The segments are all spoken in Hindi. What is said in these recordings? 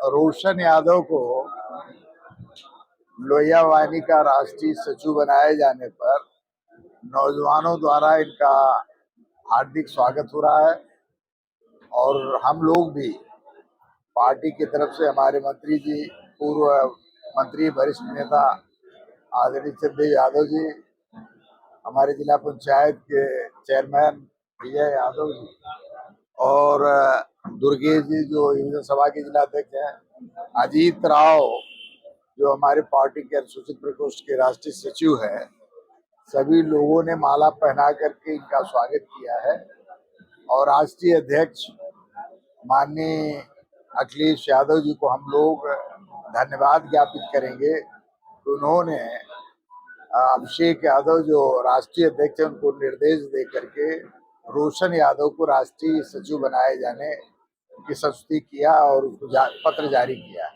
रोशन यादव को लोहिया वाहिनी का राष्ट्रीय सचिव बनाए जाने पर नौजवानों द्वारा इनका हार्दिक स्वागत हो रहा है। और हम लोग भी पार्टी की तरफ से हमारे मंत्री जी, पूर्व मंत्री, वरिष्ठ नेता आदरणीय चंदेव यादव जी, हमारे जिला पंचायत के चेयरमैन विजय यादव जी और दुर्गेश जी जो युवा सभा के जिला अध्यक्ष हैं, अजीत राव जो हमारे पार्टी के अनुसूचित प्रकोष्ठ के राष्ट्रीय सचिव है, सभी लोगों ने माला पहना करके इनका स्वागत किया है। और राष्ट्रीय अध्यक्ष माननीय अखिलेश यादव जी को हम लोग धन्यवाद ज्ञापित करेंगे। उन्होंने अभिषेक यादव जो राष्ट्रीय अध्यक्ष है उनको निर्देश दे करके रोशन यादव को राष्ट्रीय सचिव बनाए जाने की संस्तुति किया और उसको पत्र जारी किया।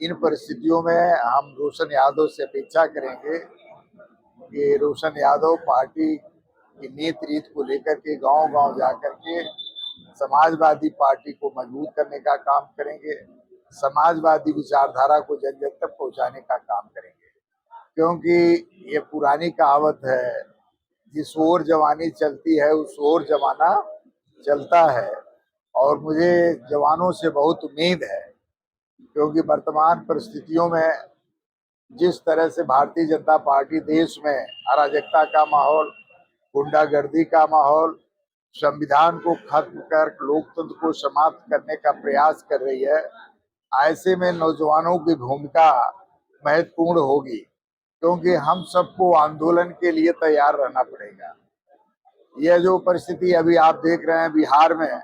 इन परिस्थितियों में हम रोशन यादव से अपेक्षा करेंगे कि रोशन यादव पार्टी की नीति रीत को लेकर के गांव-गांव जाकर के समाजवादी पार्टी को मजबूत करने का काम करेंगे, समाजवादी विचारधारा को जन जन तक पहुंचाने का काम करेंगे। क्योंकि ये पुरानी कहावत है, जिस ओर जवानी चलती है उस ओर जमाना चलता है। और मुझे जवानों से बहुत उम्मीद है, क्योंकि वर्तमान परिस्थितियों में जिस तरह से भारतीय जनता पार्टी देश में अराजकता का माहौल, गुंडागर्दी का माहौल, संविधान को खत्म कर लोकतंत्र को समाप्त करने का प्रयास कर रही है, ऐसे में नौजवानों की भूमिका महत्वपूर्ण होगी। क्योंकि हम सबको आंदोलन के लिए तैयार रहना पड़ेगा। यह जो परिस्थिति अभी आप देख रहे हैं बिहार में,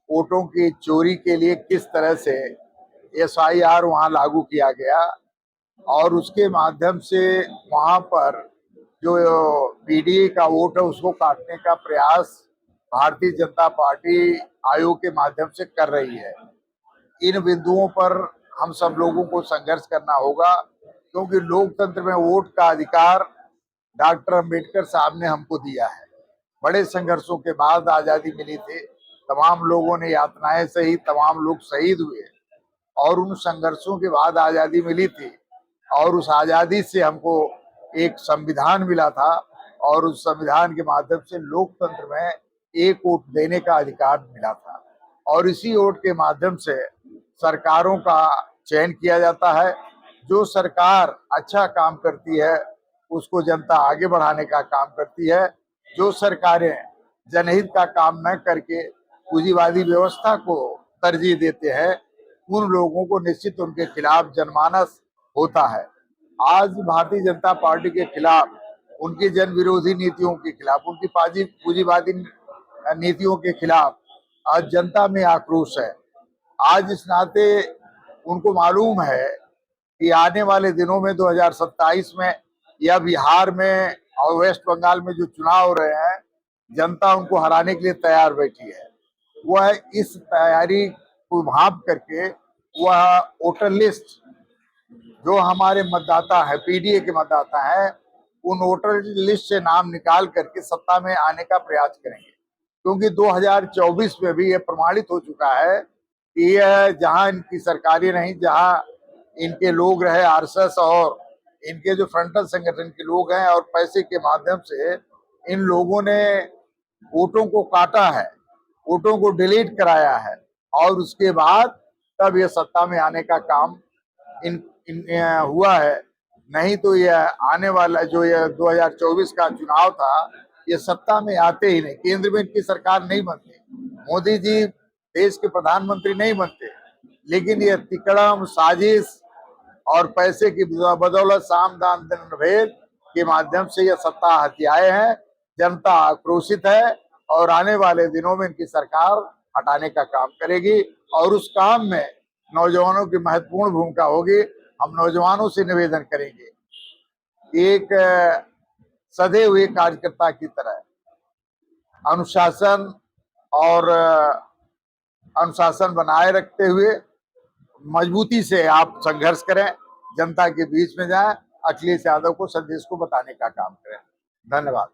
वोटों की चोरी के लिए किस तरह से SIR वहां लागू किया गया और उसके माध्यम से वहां पर जो PDA का वोट है उसको काटने का प्रयास भारतीय जनता पार्टी आयोग के माध्यम से कर रही है। इन बिंदुओं पर हम सब लोगों को संघर्ष करना होगा, क्योंकि लोकतंत्र में वोट का अधिकार डॉक्टर अंबेडकर साहब ने हमको दिया है। बड़े संघर्षों के बाद आजादी मिली थी, तमाम लोगों ने यातनाएं सही, तमाम लोग शहीद हुए और उन संघर्षों के बाद आजादी मिली थी। और उस आजादी से हमको एक संविधान मिला था और उस संविधान के माध्यम से लोकतंत्र में एक वोट देने का अधिकार मिला था। और इसी वोट के माध्यम से सरकारों का चयन किया जाता है। जो सरकार अच्छा काम करती है उसको जनता आगे बढ़ाने का काम करती है। जो सरकारें जनहित का काम न करके पूंजीवादी व्यवस्था को तरजीह देते हैं, उन लोगों को निश्चित उनके खिलाफ जनमानस होता है। आज भारतीय जनता पार्टी के खिलाफ, उनकी जन विरोधी नीतियों के खिलाफ, उनकी पूंजीवादी नीतियों के खिलाफ आज जनता में आक्रोश है। आज इस नाते उनको मालूम है कि आने वाले दिनों में 2027 में या बिहार में और वेस्ट बंगाल में जो चुनाव हो रहे हैं, जनता उनको हराने के लिए तैयार बैठी है। वह इस तैयारी को भांप करके वह वोटर लिस्ट जो हमारे मतदाता है, PDA के मतदाता हैं, उन वोटर लिस्ट से नाम निकाल करके सत्ता में आने का प्रयास करेंगे। क्योंकि 2024 में भी यह प्रमाणित हो चुका है कि यह जहां इनकी सरकारें नहीं, जहां इनके लोग रहे RSS और इनके जो फ्रंटल संगठन के लोग हैं और पैसे के माध्यम से इन लोगों ने वोटों को काटा है, वोटों को डिलीट कराया है और उसके बाद तब ये सत्ता में आने का काम इन हुआ है। नहीं तो यह आने वाला जो यह 2024 का चुनाव था, ये सत्ता में आते ही नहीं। केंद्र में इनकी सरकार नहीं बनती, मोदी जी देश के प्रधानमंत्री नहीं बनते, लेकिन ये तिकड़म, साजिश और पैसे की बदौलत साम दाम दंड भेद के माध्यम से ये सत्ता हथियाए हैं। जनता आक्रोशित है और आने वाले दिनों में इनकी सरकार हटाने का काम करेगी और उस काम में नौजवानों की महत्वपूर्ण भूमिका होगी। हम नौजवानों से निवेदन करेंगे, एक सधे हुए कार्यकर्ता की तरह अनुशासन बनाए रखते हुए मजबूती से आप संघर्ष करें, जनता के बीच में जाएं, अखिलेश यादव को संदेश को बताने का काम करें। धन्यवाद।